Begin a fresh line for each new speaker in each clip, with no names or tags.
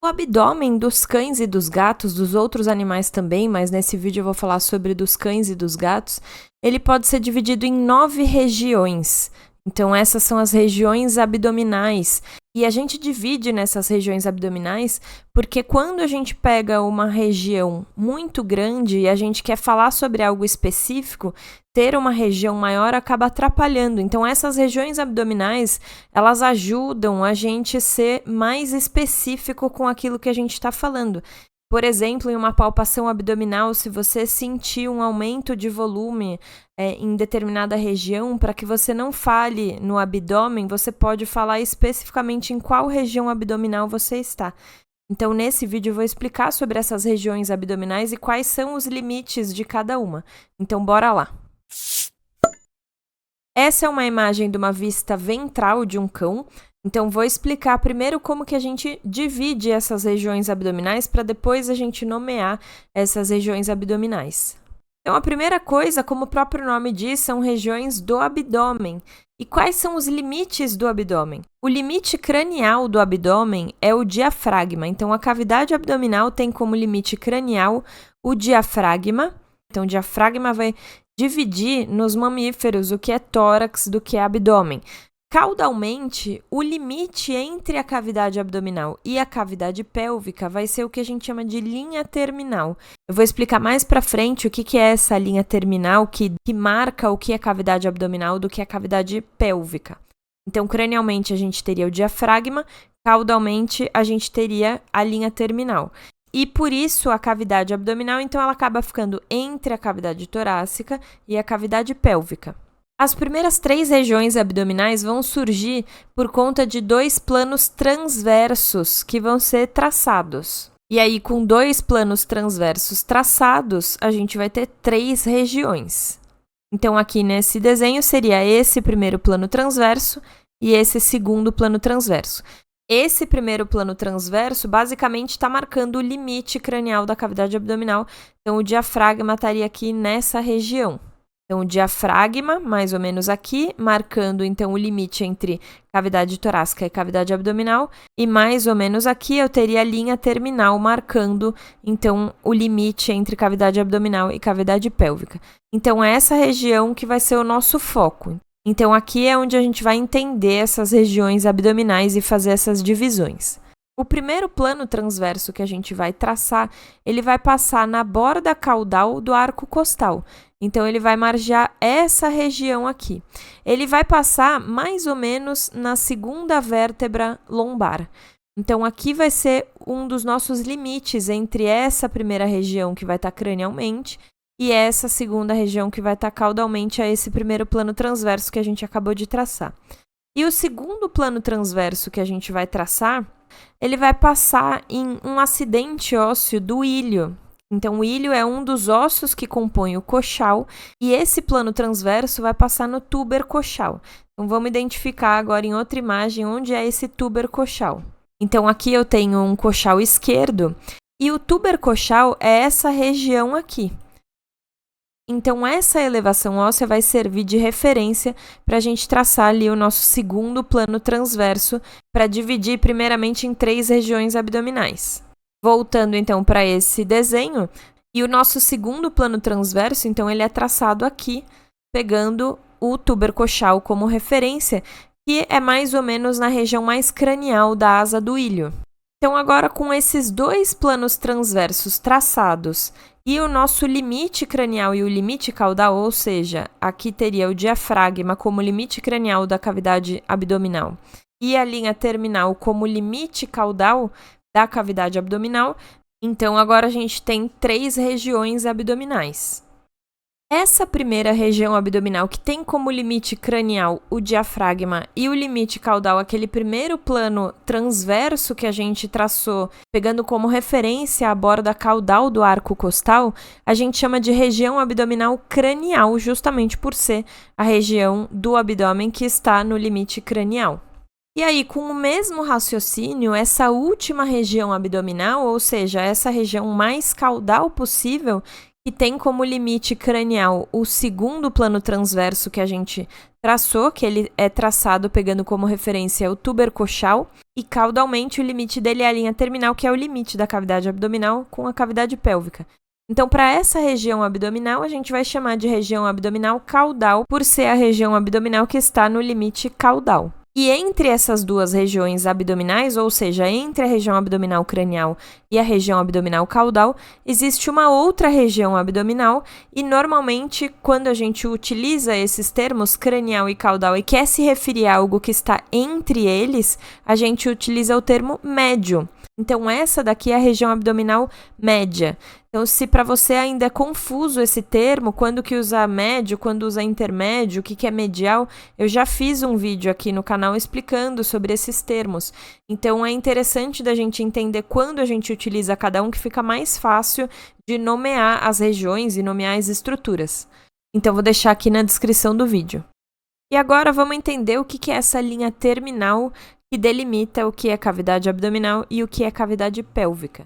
O abdômen dos cães e dos gatos, dos outros animais também, mas nesse vídeo eu vou falar sobre dos cães e dos gatos, ele pode ser dividido em 9 regiões. Então essas são as regiões abdominais. E a gente divide nessas regiões abdominais porque quando a gente pega uma região muito grande e a gente quer falar sobre algo específico, ter uma região maior acaba atrapalhando. Então essas regiões abdominais, elas ajudam a gente ser mais específico com aquilo que a gente está falando. Por exemplo, em uma palpação abdominal, se você sentir um aumento de volume em determinada região, para que você não fale no abdômen, você pode falar especificamente em qual região abdominal você está. Então, nesse vídeo eu vou explicar sobre essas regiões abdominais e quais são os limites de cada uma. Então, bora lá! Essa é uma imagem de uma vista ventral de um cão. Então, vou explicar primeiro como que a gente divide essas regiões abdominais para depois a gente nomear essas regiões abdominais. Então, a primeira coisa, como o próprio nome diz, são regiões do abdômen. E quais são os limites do abdômen? O limite cranial do abdômen é o diafragma. Então, a cavidade abdominal tem como limite cranial o diafragma. Então, o diafragma vai dividir nos mamíferos o que é tórax do que é abdômen. Caudalmente, o limite entre a cavidade abdominal e a cavidade pélvica vai ser o que a gente chama de linha terminal. Eu vou explicar mais para frente o que é essa linha terminal que marca o que é cavidade abdominal do que é cavidade pélvica. Então, cranialmente, a gente teria o diafragma, caudalmente, a gente teria a linha terminal. E por isso, a cavidade abdominal, então, ela acaba ficando entre a cavidade torácica e a cavidade pélvica. As primeiras 3 regiões abdominais vão surgir por conta de 2 planos transversos que vão ser traçados. E aí, com 2 planos transversos traçados, a gente vai ter 3 regiões. Então, aqui nesse desenho seria esse primeiro plano transverso e esse segundo plano transverso. Esse primeiro plano transverso basicamente está marcando o limite cranial da cavidade abdominal. Então, o diafragma estaria aqui nessa região. Então, o diafragma, mais ou menos aqui, marcando então o limite entre cavidade torácica e cavidade abdominal. E mais ou menos aqui eu teria a linha terminal marcando então o limite entre cavidade abdominal e cavidade pélvica. Então, é essa região que vai ser o nosso foco. Então, aqui é onde a gente vai entender essas regiões abdominais e fazer essas divisões. O primeiro plano transverso que a gente vai traçar, ele vai passar na borda caudal do arco costal. Então, ele vai margear essa região aqui. Ele vai passar mais ou menos na segunda vértebra lombar. Então, aqui vai ser um dos nossos limites entre essa primeira região que vai estar cranialmente e essa segunda região que vai estar caudalmente a esse primeiro plano transverso que a gente acabou de traçar. E o segundo plano transverso que a gente vai traçar, ele vai passar em um acidente ósseo do ilho. Então, o ilho é um dos ossos que compõe o coxal e esse plano transverso vai passar no túber coxal. Então, vamos identificar agora em outra imagem onde é esse túber coxal. Então, aqui eu tenho um coxal esquerdo e o túber coxal é essa região aqui. Então, essa elevação óssea vai servir de referência para a gente traçar ali o nosso segundo plano transverso para dividir primeiramente em 3 regiões abdominais. Voltando então para esse desenho, e o nosso segundo plano transverso, então ele é traçado aqui, pegando o túber coxal como referência, que é mais ou menos na região mais cranial da asa do ilho. Então, agora com esses 2 planos transversos traçados e o nosso limite cranial e o limite caudal, ou seja, aqui teria o diafragma como limite cranial da cavidade abdominal e a linha terminal como limite caudal da cavidade abdominal, então agora a gente tem 3 regiões abdominais. Essa primeira região abdominal que tem como limite cranial o diafragma e o limite caudal, aquele primeiro plano transverso que a gente traçou, pegando como referência a borda caudal do arco costal, a gente chama de região abdominal cranial, justamente por ser a região do abdômen que está no limite cranial. E aí, com o mesmo raciocínio, essa última região abdominal, ou seja, essa região mais caudal possível, que tem como limite cranial o segundo plano transverso que a gente traçou, que ele é traçado pegando como referência o túber coxal, e caudalmente o limite dele é a linha terminal, que é o limite da cavidade abdominal com a cavidade pélvica. Então, para essa região abdominal, a gente vai chamar de região abdominal caudal, por ser a região abdominal que está no limite caudal. E entre essas duas regiões abdominais, ou seja, entre a região abdominal cranial e a região abdominal caudal, existe uma outra região abdominal e normalmente quando a gente utiliza esses termos cranial e caudal e quer se referir a algo que está entre eles, a gente utiliza o termo médio. Então essa daqui é a região abdominal média. Então, se para você ainda é confuso esse termo, quando que usa médio, quando usa intermédio, o que é medial, eu já fiz um vídeo aqui no canal explicando sobre esses termos. Então, é interessante da gente entender quando a gente utiliza cada um, que fica mais fácil de nomear as regiões e nomear as estruturas. Então, vou deixar aqui na descrição do vídeo. E agora vamos entender o que é essa linha terminal que delimita o que é cavidade abdominal e o que é cavidade pélvica.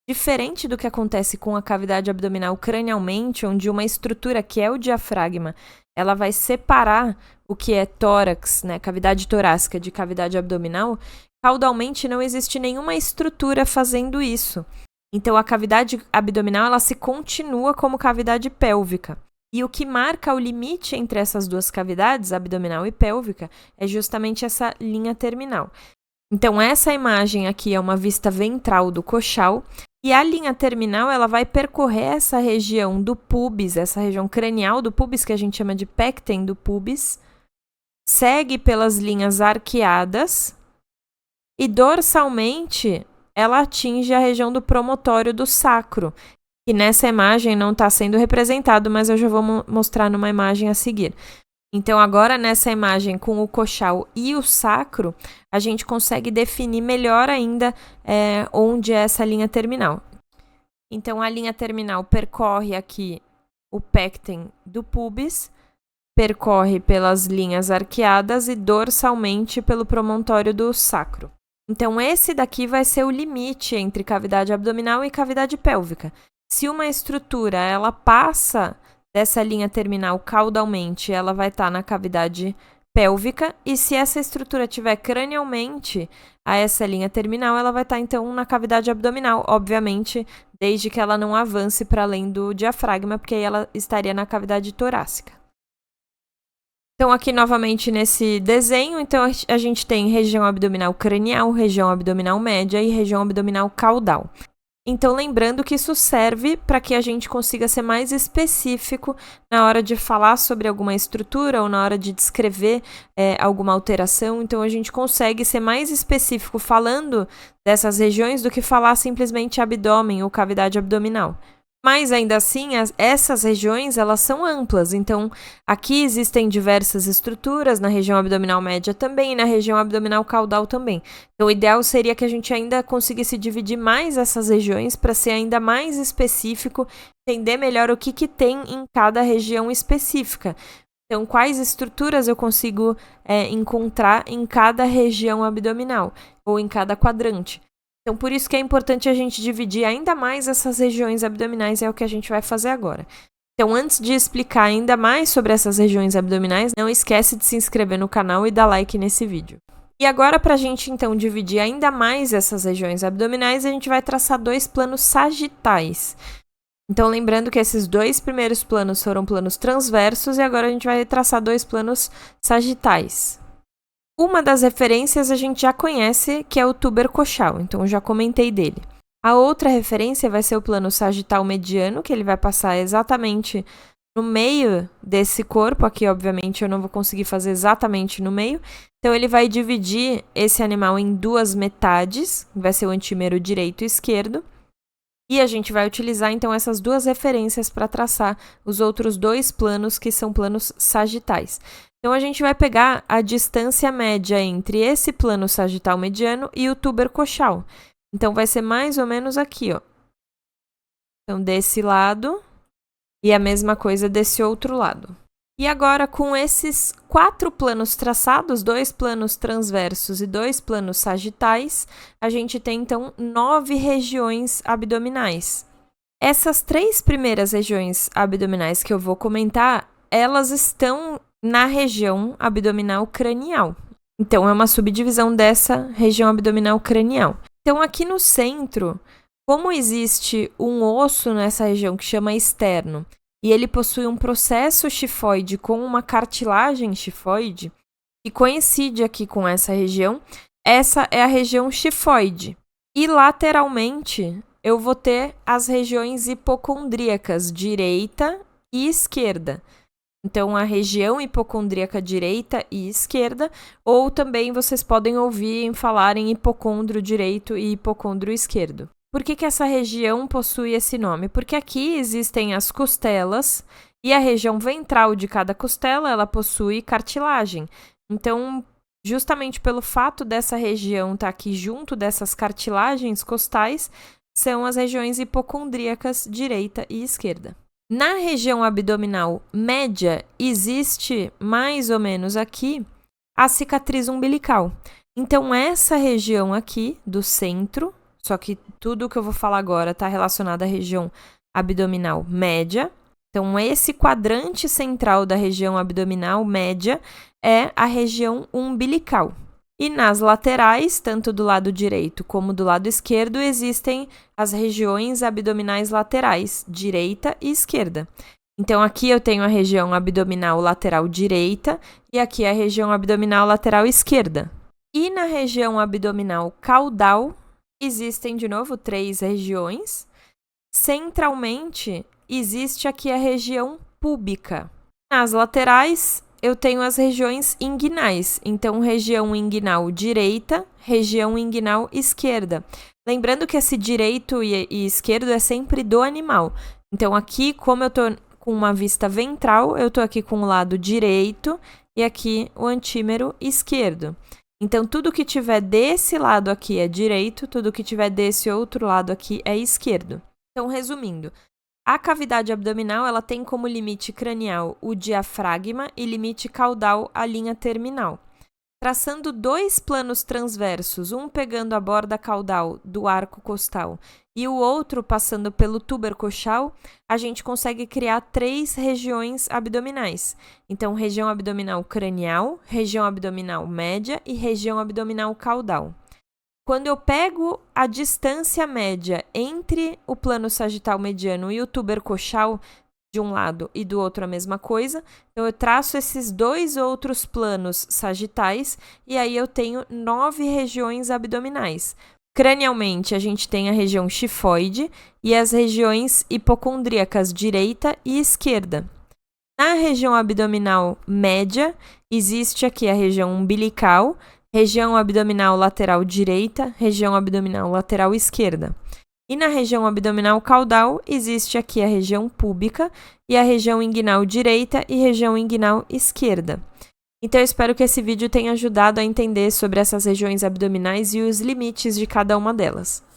Diferente do que acontece com a cavidade abdominal cranialmente, onde uma estrutura que é o diafragma, ela vai separar o que é tórax, né, cavidade torácica de cavidade abdominal, caudalmente não existe nenhuma estrutura fazendo isso. Então a cavidade abdominal ela se continua como cavidade pélvica. E o que marca o limite entre essas duas cavidades, abdominal e pélvica, é justamente essa linha terminal. Então essa imagem aqui é uma vista ventral do coxal. E a linha terminal, ela vai percorrer essa região do pubis, essa região cranial do pubis, que a gente chama de pecten do pubis, segue pelas linhas arqueadas e dorsalmente ela atinge a região do promontório do sacro, que nessa imagem não está sendo representado, mas eu já vou mostrar numa imagem a seguir. Então, agora nessa imagem com o coxal e o sacro, a gente consegue definir melhor ainda onde é essa linha terminal. Então, a linha terminal percorre aqui o pecten do pubis, percorre pelas linhas arqueadas e dorsalmente pelo promontório do sacro. Então, esse daqui vai ser o limite entre cavidade abdominal e cavidade pélvica. Se uma estrutura ela passa dessa linha terminal caudalmente, ela vai estar na cavidade pélvica, e se essa estrutura estiver cranialmente a essa linha terminal, ela vai estar então na cavidade abdominal, obviamente, desde que ela não avance para além do diafragma, porque aí ela estaria na cavidade torácica. Então, aqui novamente nesse desenho, então a gente tem região abdominal cranial, região abdominal média e região abdominal caudal. Então, lembrando que isso serve para que a gente consiga ser mais específico na hora de falar sobre alguma estrutura ou na hora de descrever alguma alteração. Então, a gente consegue ser mais específico falando dessas regiões do que falar simplesmente abdômen ou cavidade abdominal. Mas, ainda assim, essas regiões, elas são amplas. Então, aqui existem diversas estruturas, na região abdominal média também, e na região abdominal caudal também. Então, o ideal seria que a gente ainda conseguisse dividir mais essas regiões para ser ainda mais específico, entender melhor o que tem em cada região específica. Então, quais estruturas eu consigo encontrar em cada região abdominal ou em cada quadrante. Então, por isso que é importante a gente dividir ainda mais essas regiões abdominais, é o que a gente vai fazer agora. Então, antes de explicar ainda mais sobre essas regiões abdominais, não esquece de se inscrever no canal e dar like nesse vídeo. E agora, para a gente, então, dividir ainda mais essas regiões abdominais, a gente vai traçar dois planos sagitais. Então, lembrando que esses dois primeiros planos foram planos transversos e agora a gente vai traçar dois planos sagitais. Uma das referências a gente já conhece, que é o túber coxal, então eu já comentei dele. A outra referência vai ser o plano sagital mediano, que ele vai passar exatamente no meio desse corpo. Aqui, obviamente, eu não vou conseguir fazer exatamente no meio. Então, ele vai dividir esse animal em duas metades, vai ser o antímero direito e esquerdo. E a gente vai utilizar, então, essas duas referências para traçar os outros dois planos, que são planos sagitais. Então, a gente vai pegar a distância média entre esse plano sagital mediano e o túber coxal. Então, vai ser mais ou menos aqui, ó. Então, desse lado e a mesma coisa desse outro lado. E agora, com esses 4 planos traçados, 2 planos transversos e 2 planos sagitais, a gente tem, então, 9 regiões abdominais. Essas 3 primeiras regiões abdominais que eu vou comentar, elas estão na região abdominal cranial. Então, é uma subdivisão dessa região abdominal cranial. Então, aqui no centro, como existe um osso nessa região que chama externo, e ele possui um processo chifoide com uma cartilagem chifoide, que coincide aqui com essa região, essa é a região chifoide. E lateralmente, eu vou ter as regiões hipocondríacas direita e esquerda. Então, a região hipocondríaca direita e esquerda, ou também vocês podem ouvir falar em hipocôndrio direito e hipocôndrio esquerdo. Por que essa região possui esse nome? Porque aqui existem as costelas e a região ventral de cada costela, ela possui cartilagem. Então, justamente pelo fato dessa região estar aqui junto dessas cartilagens costais, são as regiões hipocondríacas direita e esquerda. Na região abdominal média, existe mais ou menos aqui a cicatriz umbilical. Então, essa região aqui do centro, só que tudo que eu vou falar agora está relacionado à região abdominal média. Então, esse quadrante central da região abdominal média é a região umbilical. E nas laterais, tanto do lado direito como do lado esquerdo, existem as regiões abdominais laterais, direita e esquerda. Então, aqui eu tenho a região abdominal lateral direita e aqui a região abdominal lateral esquerda. E na região abdominal caudal, existem, de novo, 3 regiões. Centralmente, existe aqui a região púbica. Nas laterais, eu tenho as regiões inguinais. Então, região inguinal direita, região inguinal esquerda. Lembrando que esse direito e esquerdo é sempre do animal. Então, aqui, como eu estou com uma vista ventral, eu estou aqui com o lado direito e aqui o antímero esquerdo. Então, tudo que tiver desse lado aqui é direito, tudo que tiver desse outro lado aqui é esquerdo. Então, resumindo, a cavidade abdominal ela tem como limite cranial o diafragma e limite caudal a linha terminal. Traçando 2 planos transversos, um pegando a borda caudal do arco costal e o outro passando pelo túber coxal, a gente consegue criar 3 regiões abdominais. Então, região abdominal cranial, região abdominal média e região abdominal caudal. Quando eu pego a distância média entre o plano sagital mediano e o túber coxal, de um lado e do outro a mesma coisa, então eu traço esses 2 outros planos sagitais e aí eu tenho 9 regiões abdominais. Cranialmente, a gente tem a região chifoide e as regiões hipocondríacas direita e esquerda. Na região abdominal média, existe aqui a região umbilical, região abdominal lateral direita, região abdominal lateral esquerda. E na região abdominal caudal, existe aqui a região púbica e a região inguinal direita e região inguinal esquerda. Então, eu espero que esse vídeo tenha ajudado a entender sobre essas regiões abdominais e os limites de cada uma delas.